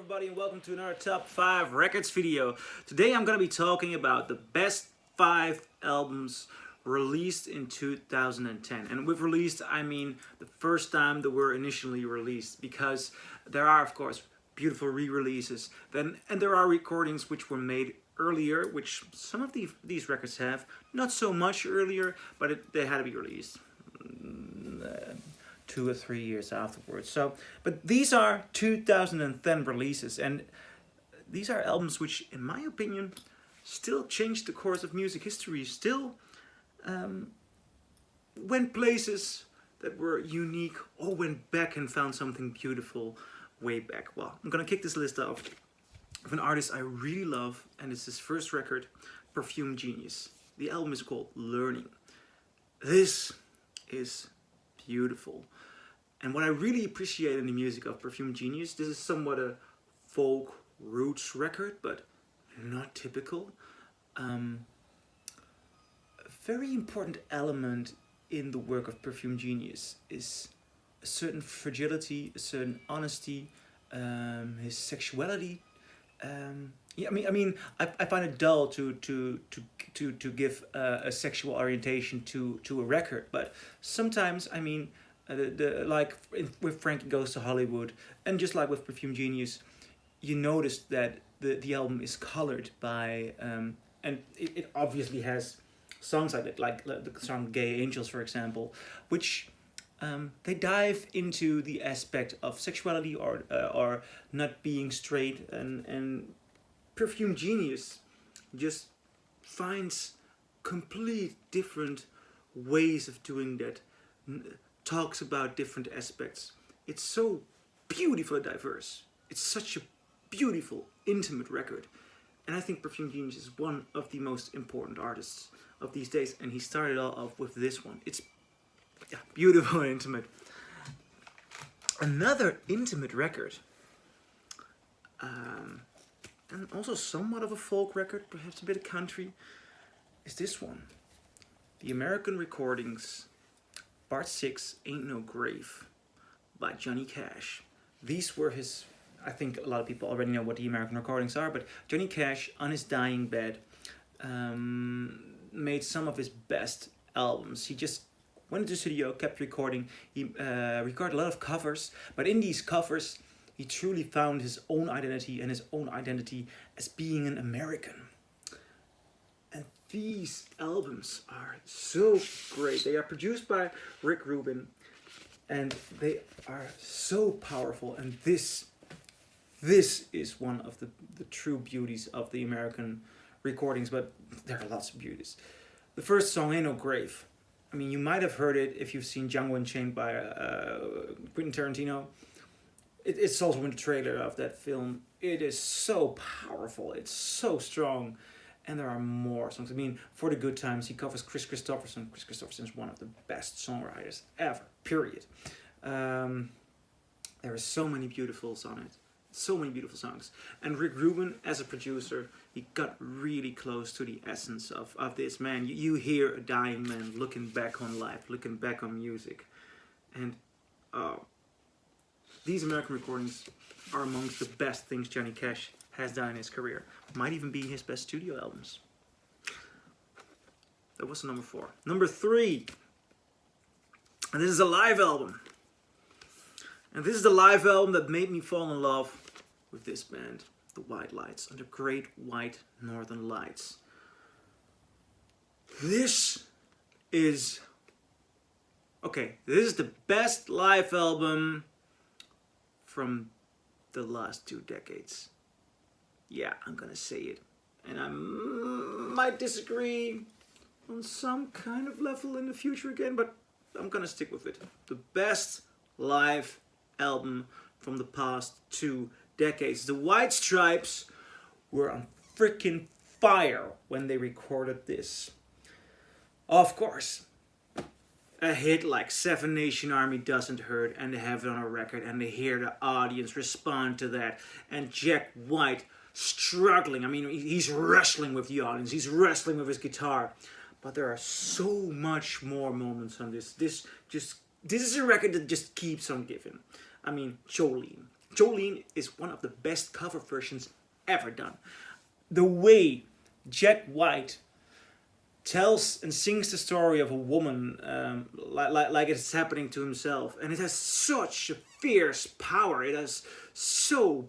everybody, and welcome to another top 5 records video. Today I'm going to be talking about the best 5 albums released in 2010. And with released, I mean the first time they were initially released, because there are, of course, beautiful re-releases. And there are recordings which were made earlier, which some of these records have. Not so much earlier, but they had to be released 2 or 3 years afterwards. But these are 2010 releases, and these are albums which, in my opinion, still changed the course of music history, still went places that were unique, or went back and found something beautiful way back. Well, I'm gonna kick this list off with an artist I really love, and it's his first record, Perfume Genius. The album is called Learning. This is beautiful. And what I really appreciate in the music of Perfume Genius, this is somewhat a folk roots record, but not typical. A very important element in the work of Perfume Genius is a certain fragility, a certain honesty, his sexuality. Yeah, I find it dull to give a sexual orientation to a record, but sometimes, with Frankie Goes to Hollywood, and just like with Perfume Genius, you notice that the album is colored by, and it obviously has songs like it, like the song Gay Angels, for example, which they dive into the aspect of sexuality or not being straight, and Perfume Genius just finds complete different ways of doing that, talks about different aspects. It's so beautifully diverse. It's such a beautiful, intimate record. And I think Perfume Genius is one of the most important artists of these days, and he started all off with this one. It's beautiful and intimate. Another intimate record, and also somewhat of a folk record, perhaps a bit of country, is this one. The American Recordings, Part 6, Ain't No Grave, by Johnny Cash. These were his, I think a lot of people already know what the American Recordings are, but Johnny Cash, on his dying bed, made some of his best albums. He just went into the studio, kept recording. He recorded a lot of covers, but in these covers, he truly found his own identity, and his own identity as being an American. And these albums are so great. They are produced by Rick Rubin, and they are so powerful. And this is one of the true beauties of the American Recordings, but there are lots of beauties. The first song, Ain't No Grave. I mean, you might have heard it if you've seen Django Unchained by Quentin Tarantino. It's also in the trailer of that film. It is so powerful. It's so strong. And there are more songs. I mean, For the Good Times, he covers Chris Christopherson. Chris Christopherson is one of the best songwriters ever, period. There are so many beautiful songs on it. So many beautiful songs. And Rick Rubin, as a producer, he got really close to the essence of this man. You hear a dying man looking back on life, looking back on music. And these American Recordings are amongst the best things Johnny Cash has done in his career. Might even be his best studio albums. That was number 4. Number 3. And this is a live album. And this is the live album that made me fall in love with this band, the White Lights, and the Great White Northern Lights. This is the best live album from the last 2 decades. Yeah, I'm gonna say it. And I might disagree on some kind of level in the future again, but I'm gonna stick with it. The best live album from the past 2 decades. The White Stripes were on freaking fire when they recorded this. Of course, a hit like Seven Nation Army doesn't hurt, and they have it on a record, and they hear the audience respond to that. And Jack White struggling. I mean, he's wrestling with the audience. He's wrestling with his guitar. But there are so much more moments on this. This is a record that just keeps on giving. I mean, Jolene, Jolene is one of the best cover versions ever done. The way Jack White tells and sings the story of a woman like it's happening to himself, and it has such a fierce power. It has such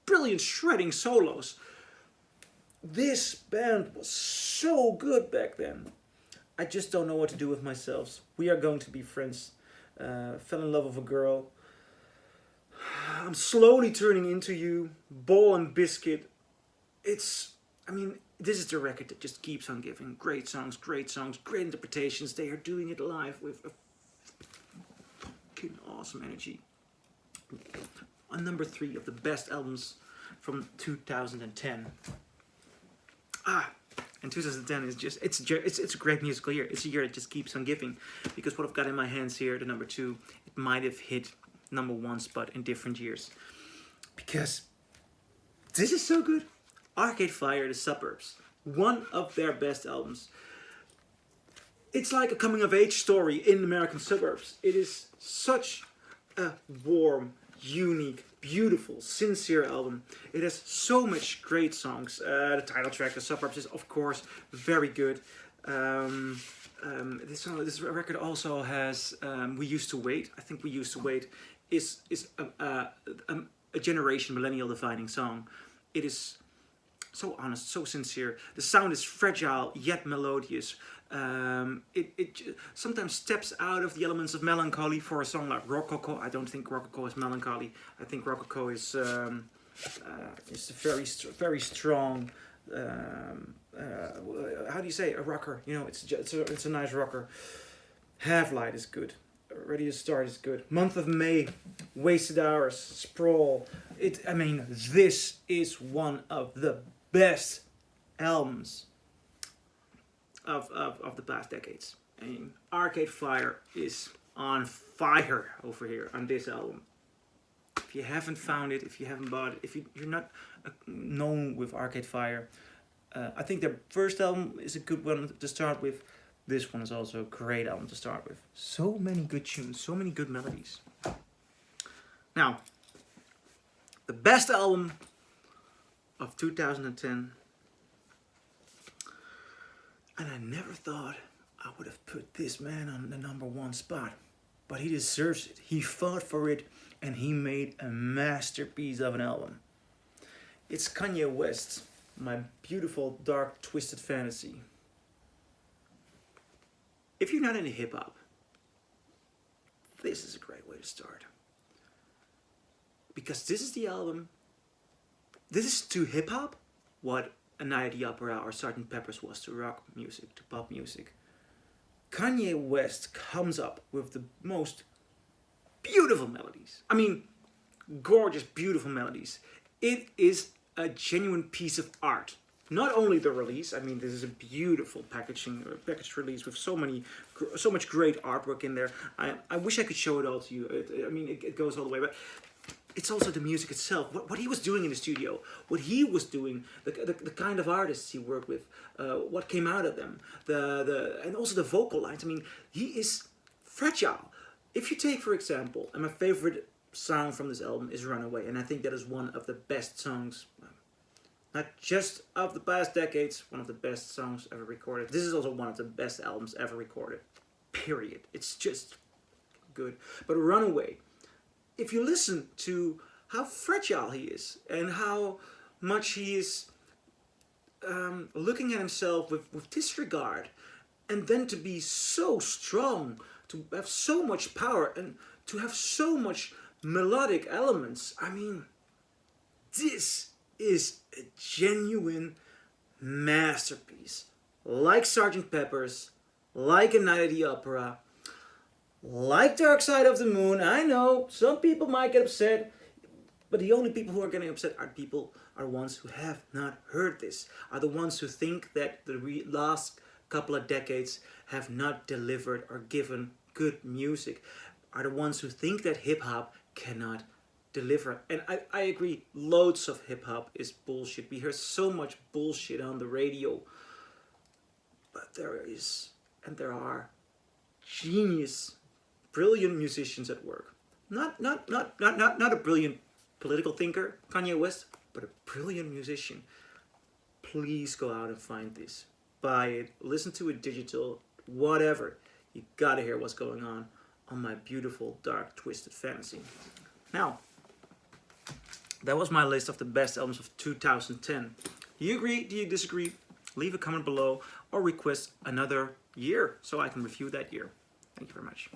brilliant shredding solos. This band was so good back then. I just don't know what to do with myself. We are going to be friends. Fell in love with a girl. I'm slowly turning into you. Ball and Biscuit. This is the record that just keeps on giving. Great songs, great interpretations. They are doing it live with a fucking awesome energy. On number 3 of the best albums from 2010. And 2010 is just, it's a great musical year. It's a year that just keeps on giving. Because what I've got in my hands here, the number 2, it might have hit number 1 spot in different years. Because this is so good. Arcade Fire, The Suburbs. One of their best albums. It's like a coming of age story in American suburbs. It is such a warm, unique, beautiful, sincere album. It has so much great songs. The title track, The Suburbs, is of course very good. This record also has We Used to Wait. I think We Used to Wait is a generation millennial defining song. It is so honest, so sincere. The sound is fragile yet melodious. It sometimes steps out of the elements of melancholy for a song like Rococo. I don't think Rococo is melancholy. I think Rococo is a very strong. How do you say, a rocker? You know, it's a nice rocker. Half Light is good. Ready to Start is good. Month of May, Wasted Hours, Sprawl. This is one of the best albums of the past decades. Arcade Fire is on fire over here on this album. If you haven't found it, if you haven't bought it, if you're not known with Arcade Fire, I think their first album is a good one to start with. This one is also a great album to start with. So many good tunes, so many good melodies. Now, the best album of 2010. And I never thought I would have put this man on the number 1 spot. But he deserves it. He fought for it and he made a masterpiece of an album. It's Kanye West, My Beautiful Dark Twisted Fantasy. If you're not into hip hop, this is a great way to start. Because this is the album, this is to hip hop what A Night at the Opera or Sgt. Pepper's was to rock music, to pop music. Kanye West comes up with the most beautiful melodies. Gorgeous, beautiful melodies. It is a genuine piece of art. Not only the release, this is a beautiful packaged release with so much great artwork in there. I wish I could show it all to you. It goes all the way, but it's also the music itself. What he was doing in the studio, what he was doing, the kind of artists he worked with, what came out of them, and also the vocal lines. He is fragile. If you take, for example, and my favorite song from this album is Runaway, and I think that is one of the best songs, not just of the past decades, one of the best songs ever recorded. This is also one of the best albums ever recorded. Period. It's just good. But Runaway, if you listen to how fragile he is and how much he is looking at himself with disregard, and then to be so strong, to have so much power, and to have so much melodic elements, this is a genuine masterpiece. Like Sgt. Pepper's, like A Night at the Opera, like Dark Side of the Moon. I know some people might get upset, but the only people who are getting upset are ones who have not heard this, are the ones who think that the last couple of decades have not delivered or given good music, are the ones who think that hip-hop cannot deliver. And I agree, loads of hip-hop is bullshit. We hear so much bullshit on the radio, but there are genius, brilliant musicians at work. Not a brilliant political thinker, Kanye West, but a brilliant musician. Please go out and find this. Buy it, listen to it digital, whatever. You gotta hear what's going on my beautiful, dark, twisted fantasy. Now, that was my list of the best albums of 2010. Do you agree? Do you disagree? Leave a comment below or request another year so I can review that year. Thank you very much.